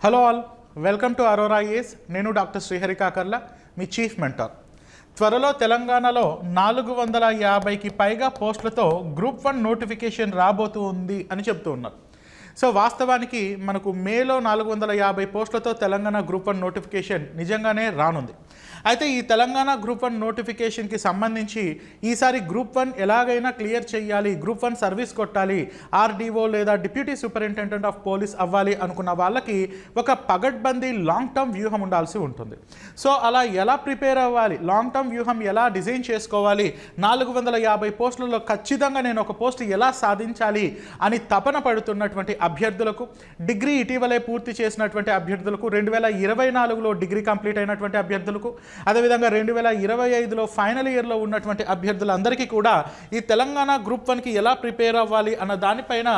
Hello all, welcome to Aurora IAS. నేను doctor Srihari Kakarla, మీ chief mentor. త్వరలో తెలంగాణలో 450కి పైగా పోస్టులతో గ్రూప్ 1 నోటిఫికేషన్ రాబోతూ ఉంది అని చెప్తూ ఉన్నారు. సో వాస్తవానికి మనకు మేలో 450 పోస్టులతో తెలంగాణ గ్రూప్ 1 నోటిఫికేషన్ నిజంగానే రానుంది. అయితే ఈ తెలంగాణ గ్రూప్ 1 నోటిఫికేషన్కి సంబంధించి ఈసారి గ్రూప్ 1 ఎలాగైనా క్లియర్ చేయాలి, గ్రూప్ 1 సర్వీస్ కొట్టాలి, ఆర్డీఓ లేదా డిప్యూటీ సూపరింటెండెంట్ ఆఫ్ పోలీస్ అవ్వాలి అనుకున్న వాళ్ళకి ఒక పగడ్బందీ లాంగ్ టర్మ్ వ్యూహం ఉండాల్సి ఉంటుంది. సో అలా ఎలా ప్రిపేర్ అవ్వాలి, లాంగ్ టర్మ్ వ్యూహం ఎలా డిజైన్ చేసుకోవాలి, 450 పోస్టులలో ఖచ్చితంగా నేను ఒక పోస్ట్ ఎలా సాధించాలి అని తపన పడుతున్నటువంటి అభ్యర్థులకు, డిగ్రీ ఇటీవలే పూర్తి చేసినటువంటి అభ్యర్థులకు, 2024లో డిగ్రీ కంప్లీట్ అయినటువంటి అభ్యర్థులకు, అదేవిధంగా 2025లో ఫైనల్ ఇయర్లో ఉన్నటువంటి అభ్యర్థులందరికీ కూడా ఈ తెలంగాణ గ్రూప్ 1కి ఎలా ప్రిపేర్ అవ్వాలి అన్న దానిపైన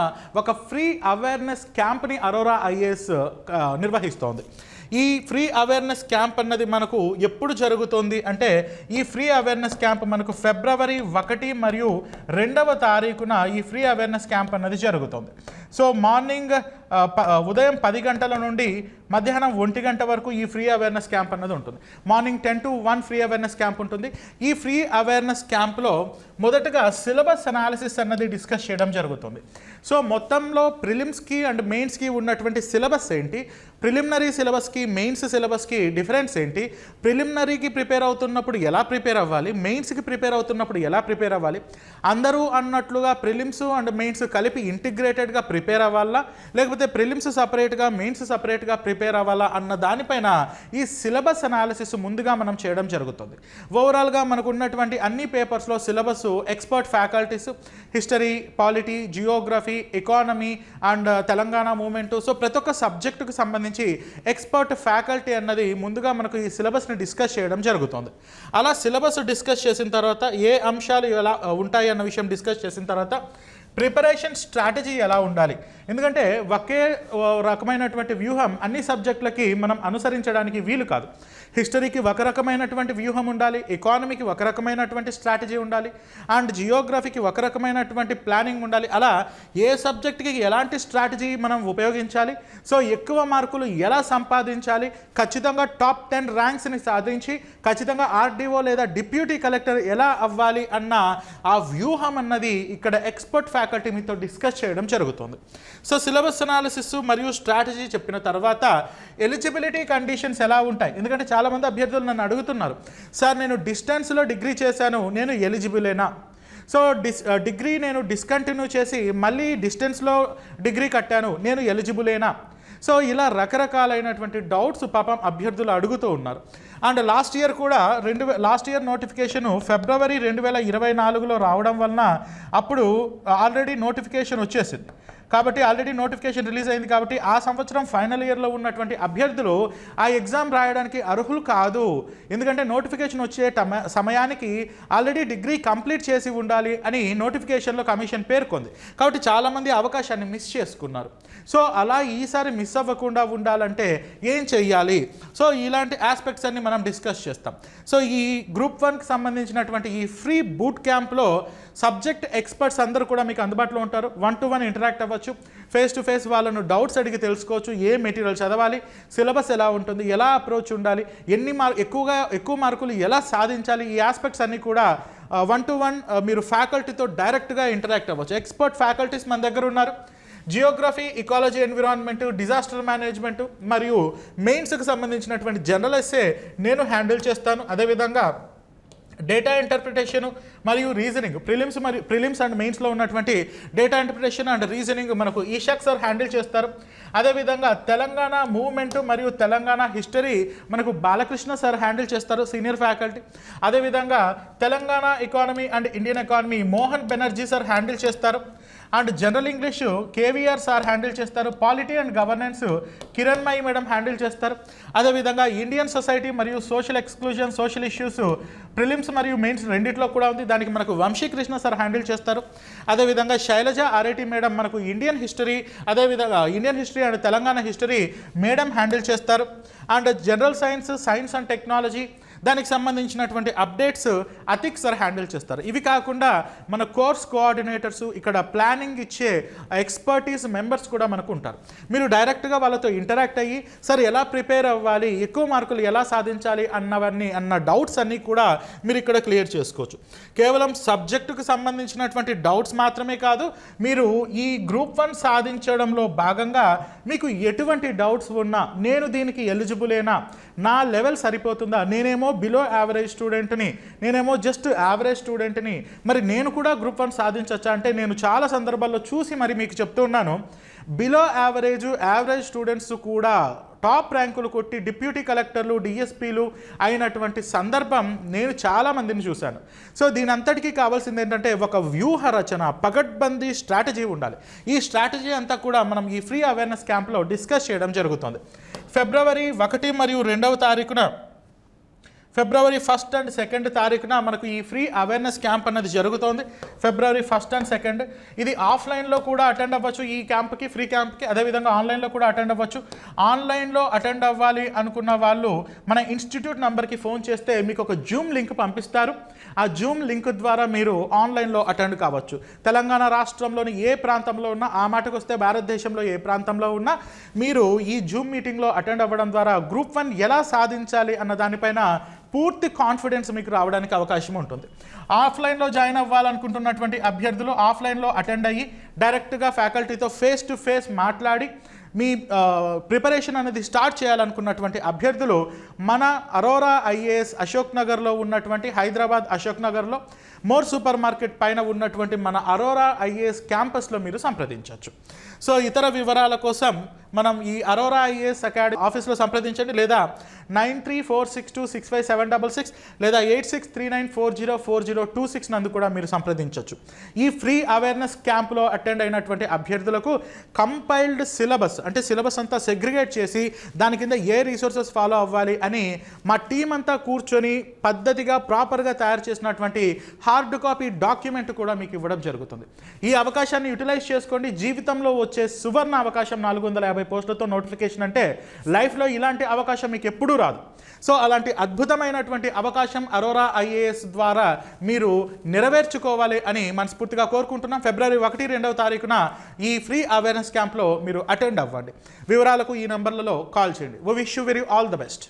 ఒక ఫ్రీ అవేర్నెస్ క్యాంప్ని అరోరా ఐఏఎస్ నిర్వహిస్తోంది. ఈ ఫ్రీ అవేర్నెస్ క్యాంప్ అన్నది మనకు ఎప్పుడు జరుగుతుంది అంటే, ఈ ఫ్రీ అవేర్నెస్ క్యాంప్ మనకు ఫిబ్రవరి 1 మరియు 2వ తారీఖున ఈ ఫ్రీ అవేర్నెస్ క్యాంప్ అన్నది జరుగుతుంది. సో మార్నింగ్ ఉదయం 10 గంటల నుండి మధ్యాహ్నం 1 గంట వరకు ఈ ఫ్రీ అవేర్నెస్ క్యాంప్ అన్నది ఉంటుంది. Morning 10 to 1 free awareness camp ఉంటుంది. ఈ ఫ్రీ అవేర్నెస్ క్యాంప్లో మొదటగా సిలబస్ అనాలిసిస్ అన్నది డిస్కస్ చేయడం జరుగుతుంది. సో మొత్తంలో ప్రిలిమ్స్కి అండ్ మెయిన్స్కి ఉన్నటువంటి సిలబస్ ఏంటి, ప్రిలిమినరీ సిలబస్కి మెయిన్స్ సిలబస్కి డిఫరెన్స్ ఏంటి, ప్రిలిమినరీకి ప్రిపేర్ అవుతున్నప్పుడు ఎలా ప్రిపేర్ అవ్వాలి, మెయిన్స్కి ప్రిపేర్ అవుతున్నప్పుడు ఎలా ప్రిపేర్ అవ్వాలి, అందరూ అన్నట్లుగా ప్రిలిమ్స్ అండ్ మెయిన్స్ కలిపి ఇంటిగ్రేటెడ్గా ప్రిపేర్ అవ్వాలా, లేకపోతే ప్రిలిమ్స్ సపరేట్గా మెయిన్స్ సపరేట్గా ప్రిపేర్ అవ్వాలా అన్న దానిపైన ఈ సిలబస్ అనాలిసిస్ ముందుగా మనం చేయడం జరుగుతుంది. ఓవరాల్గా మనకు ఉన్నటువంటి అన్ని పేపర్స్లో syllabus expert faculties, history, polity, geography, economy and Telangana movement, so ప్రతి ఒక్క సబ్జెక్టుకు సంబంధించి ఎక్స్పర్ట్ ఫ్యాకల్టీ అన్నది ముందుగా మనకు ఈ సిలబస్ని డిస్కస్ చేయడం జరుగుతుంది. అలా సిలబస్ డిస్కస్ చేసిన తర్వాత ఏ అంశాలు ఎలా ఉంటాయి అన్న విషయం డిస్కస్ చేసిన తర్వాత ప్రిపరేషన్ స్ట్రాటజీ ఎలా ఉండాలి, ఎందుకంటే ఒకే రకమైనటువంటి వ్యూహం అన్ని సబ్జెక్టులకి మనం అనుసరించడానికి వీలు కాదు. హిస్టరీకి ఒక రకమైనటువంటి వ్యూహం ఉండాలి, ఎకానమీకి ఒక రకమైనటువంటి స్ట్రాటజీ ఉండాలి, అండ్ జియోగ్రఫీకి ఒక రకమైనటువంటి ప్లానింగ్ ఉండాలి. అలా ఏ సబ్జెక్ట్కి ఎలాంటి స్ట్రాటజీ మనం ఉపయోగించాలి, సో ఎక్కువ మార్కులు ఎలా సంపాదించాలి, ఖచ్చితంగా టాప్ 10 ర్యాంక్స్ని సాధించి ఖచ్చితంగా ఆర్డీఓ లేదా డిప్యూటీ కలెక్టర్ ఎలా అవ్వాలి అన్న ఆ వ్యూహం అన్నది ఇక్కడ ఎక్స్పర్ట్ ఫ్యాకల్టీ మీతో డిస్కస్ చేయడం జరుగుతుంది. సో సిలబస్ అనాలిసిస్ మరియు స్ట్రాటజీ చెప్పిన తర్వాత ఎలిజిబిలిటీ కండిషన్స్ ఎలా ఉంటాయి, ఎందుకంటే చాలామంది అభ్యర్థులు నన్ను అడుగుతున్నారు, సార్ నేను డిస్టెన్స్లో డిగ్రీ చేశాను, నేను ఎలిజిబులేనా, సో డిగ్రీ నేను డిస్కంటిన్యూ చేసి మళ్ళీ డిస్టెన్స్లో డిగ్రీ కట్టాను, నేను ఎలిజిబులేనా, సో ఇలా రకరకాలైనటువంటి డౌట్స్ పాపం అభ్యర్థులు అడుగుతూ ఉన్నారు. అండ్ లాస్ట్ ఇయర్ నోటిఫికేషన్ ఫిబ్రవరి 2024లో రావడం వలన అప్పుడు ఆల్రెడీ నోటిఫికేషన్ వచ్చేసింది కాబట్టి, ఆల్రెడీ నోటిఫికేషన్ రిలీజ్ అయింది కాబట్టి ఆ సంవత్సరం ఫైనల్ ఇయర్లో ఉన్నటువంటి అభ్యర్థులు ఆ ఎగ్జామ్ రాయడానికి అర్హులు కాదు. ఎందుకంటే నోటిఫికేషన్ వచ్చే సమయానికి ఆల్రెడీ డిగ్రీ కంప్లీట్ చేసి ఉండాలి అని నోటిఫికేషన్లో కమిషన్ పేర్కొంది. కాబట్టి చాలామంది అవకాశాన్ని మిస్ చేసుకున్నారు. సో అలా ఈసారి మిస్ అవ్వకుండా ఉండాలంటే ఏం చెయ్యాలి, సో ఇలాంటి ఆస్పెక్ట్స్ అన్ని మనం డిస్కస్ చేస్తాం. సో ఈ గ్రూప్ 1కి సంబంధించినటువంటి ఈ ఫ్రీ బూట్ క్యాంప్లో సబ్జెక్ట్ ఎక్స్పర్ట్స్ అందరూ కూడా మీకు అందుబాటులో ఉంటారు. 1-to-1 ఇంటరాక్ట్ అవ్వచ్చు, ఫేస్ టు ఫేస్ వాళ్ళను డౌట్స్ అడిగి తెలుసుకోవచ్చు, ఏ మెటీరియల్ చదవాలి, సిలబస్ ఎలా ఉంటుంది, ఎలా అప్రోచ్ ఉండాలి, ఎక్కువ మార్కులు ఎలా సాధించాలి, ఈ ఆస్పెక్ట్స్ అన్నీ కూడా 1-to-1 మీరు ఫ్యాకల్టీతో డైరెక్ట్గా ఇంటరాక్ట్ అవ్వచ్చు. ఎక్స్పర్ట్ ఫ్యాకల్టీస్ మన దగ్గర ఉన్నారు. Geography, ecology, environment, disaster management మరియు మెయిన్స్కి సంబంధించినటువంటి జనరల్ ఎస్సే నేను హ్యాండిల్ చేస్తాను. అదేవిధంగా డేటా ఇంటర్ప్రిటేషన్ మరియు రీజనింగ్, ప్రిలిమ్స్ అండ్ మెయిన్స్లో ఉన్నటువంటి డేటా ఇంటర్ప్రిటేషన్ అండ్ రీజనింగ్ మనకు ఈషాక్ సార్ హ్యాండిల్ చేస్తారు. అదేవిధంగా తెలంగాణ మూవ్మెంట్ మరియు తెలంగాణ హిస్టరీ మనకు బాలకృష్ణ సార్ హ్యాండిల్ చేస్తారు, సీనియర్ ఫ్యాకల్టీ. అదేవిధంగా Telangana economy and Indian economy Mohan Banerjee sir handle చేస్తారు. And general English KVR sir handle చేస్తారు. Polity and governance Kiranmayi madam handle చేస్తారు. అదేవిధంగా ఇండియన్ సొసైటీ మరియు social exclusion, social issues prelims మరియు మెయిన్స్ రెండిట్లో కూడా ఉంది, దానికి మనకు వంశీకృష్ణ సార్ హ్యాండిల్ చేస్తారు. అదేవిధంగా శైలజ ఆర్ఐటి మేడం మనకు ఇండియన్ హిస్టరీ, అదేవిధంగా Indian history and Telangana history madam handle చేస్తారు. And general science and technology, దానికి సంబంధించినటువంటి అప్డేట్స్ అతిక్ సార్ హ్యాండిల్ చేస్తారు. ఇవి కాకుండా మన కోర్స్ కోఆర్డినేటర్స్, ఇక్కడ ప్లానింగ్ ఇచ్చే ఎక్స్పర్టీస్ మెంబర్స్ కూడా మనకు ఉంటారు. మీరు డైరెక్ట్గా వాళ్ళతో ఇంటరాక్ట్ అయ్యి సార్ ఎలా ప్రిపేర్ అవ్వాలి, ఎక్కువ మార్కులు ఎలా సాధించాలి అన్న డౌట్స్ అన్నీ కూడా మీరు ఇక్కడ క్లియర్ చేసుకోవచ్చు. కేవలం సబ్జెక్టుకు సంబంధించినటువంటి డౌట్స్ మాత్రమే కాదు, మీరు ఈ గ్రూప్ 1 సాధించడంలో భాగంగా మీకు ఎటువంటి డౌట్స్ ఉన్నా, నేను దీనికి ఎలిజిబులేనా, నా లెవెల్ సరిపోతుందా, నేనేమో బిలో యావరేజ్ స్టూడెంట్ని, నేనేమో జస్ట్ యావరేజ్ స్టూడెంట్ని, మరి నేను కూడా గ్రూప్ 1 సాధించవచ్చా అంటే నేను చాలా సందర్భాల్లో చూసి మరి మీకు చెప్తూ ఉన్నాను. బిలో యావరేజ్ స్టూడెంట్స్ కూడా టాప్ ర్యాంకులు కొట్టి డిప్యూటీ కలెక్టర్లు, డిఎస్పీలు అయినటువంటి సందర్భం నేను చాలామందిని చూశాను. సో దీని అంతటికీ కావాల్సింది ఏంటంటే ఒక వ్యూహ రచన, పగడ్బందీ స్ట్రాటజీ ఉండాలి. ఈ స్ట్రాటజీ అంతా కూడా మనం ఈ ఫ్రీ అవేర్నెస్ క్యాంప్లో డిస్కస్ చేయడం జరుగుతుంది. ఫిబ్రవరి 1 మరియు 2వ తారీఖున, ఫిబ్రవరి 1 అండ్ 2 తారీఖున మనకు ఈ ఫ్రీ అవేర్నెస్ క్యాంప్ అనేది జరుగుతోంది. ఫిబ్రవరి 1 అండ్ 2 ఇది ఆఫ్లైన్లో కూడా అటెండ్ అవ్వచ్చు, ఈ క్యాంప్కి, ఫ్రీ క్యాంప్కి. అదేవిధంగా ఆన్లైన్లో కూడా అటెండ్ అవ్వచ్చు. ఆన్లైన్లో అటెండ్ అవ్వాలి అనుకున్న వాళ్ళు మన ఇన్స్టిట్యూట్ నెంబర్కి ఫోన్ చేస్తే మీకు ఒక జూమ్ లింక్ పంపిస్తారు. ఆ జూమ్ లింక్ ద్వారా మీరు ఆన్లైన్లో అటెండ్ కావచ్చు. తెలంగాణ రాష్ట్రంలోని ఏ ప్రాంతంలో ఉన్నా, ఆ మాటకు వస్తే భారతదేశంలో ఏ ప్రాంతంలో ఉన్నా మీరు ఈ జూమ్ మీటింగ్లో అటెండ్ అవ్వడం ద్వారా గ్రూప్ 1 ఎలా సాధించాలి అన్న దానిపైన పూర్తి కాన్ఫిడెన్స్ మీకు రావడానికి అవకాశం ఉంటుంది. ఆఫ్లైన్లో జాయిన్ అవ్వాలనుకుంటున్నటువంటి అభ్యర్థులు ఆఫ్లైన్లో అటెండ్ అయ్యి డైరెక్ట్గా ఫ్యాకల్టీతో ఫేస్ టు ఫేస్ మాట్లాడి మీ ప్రిపరేషన్ అనేది స్టార్ట్ చేయాలనుకున్నటువంటి అభ్యర్థులు మన అరోరా ఐఏఎస్ అశోక్ నగర్లో ఉన్నటువంటి, హైదరాబాద్ అశోక్ నగర్లో మోర్ సూపర్ మార్కెట్ పైన ఉన్నటువంటి మన అరోరా ఐఏఎస్ క్యాంపస్లో మీరు సంప్రదించవచ్చు. సో ఇతర వివరాల కోసం మనం ఈ అరోరా ఐఏఎస్ అకాడమీ ఆఫీస్లో సంప్రదించండి, లేదా 9346265766 లేదా 8639404026 నందు కూడా మీరు సంప్రదించవచ్చు. ఈ ఫ్రీ అవేర్నెస్ క్యాంప్లో అటెండ్ అయినటువంటి అభ్యర్థులకు కంపైల్డ్ సిలబస్, అంటే సిలబస్ అంతా సెగ్రిగేట్ చేసి దాని కింద ఏ రిసోర్సెస్ ఫాలో అవ్వాలి అని మా టీం అంతా కూర్చొని పద్ధతిగా ప్రాపర్గా తయారు చేసినటువంటి హార్డ్ కాపీ డాక్యుమెంట్ కూడా మీకు ఇవ్వడం జరుగుతుంది. ఈ అవకాశాన్ని యూటిలైజ్ చేసుకోండి. జీవితంలో వచ్చే సువర్ణ అవకాశం 450 పోస్టులతో నోటిఫికేషన్ అంటే లైఫ్లో ఇలాంటి అవకాశం మీకు ఎప్పుడూ రాదు. సో అలాంటి అద్భుతమైనటువంటి అవకాశం అరోరా ఐఏఎస్ ద్వారా మీరు నెరవేర్చుకోవాలి అని మనస్ఫూర్తిగా కోరుకుంటున్నాం. ఫిబ్రవరి 1, 2వ తారీఖున ఈ ఫ్రీ అవేర్నెస్ క్యాంప్లో మీరు అటెండ్ అవ్వండి. వివరాలకు ఈ నంబర్లలో కాల్ చేయండి. We wish you very all the best.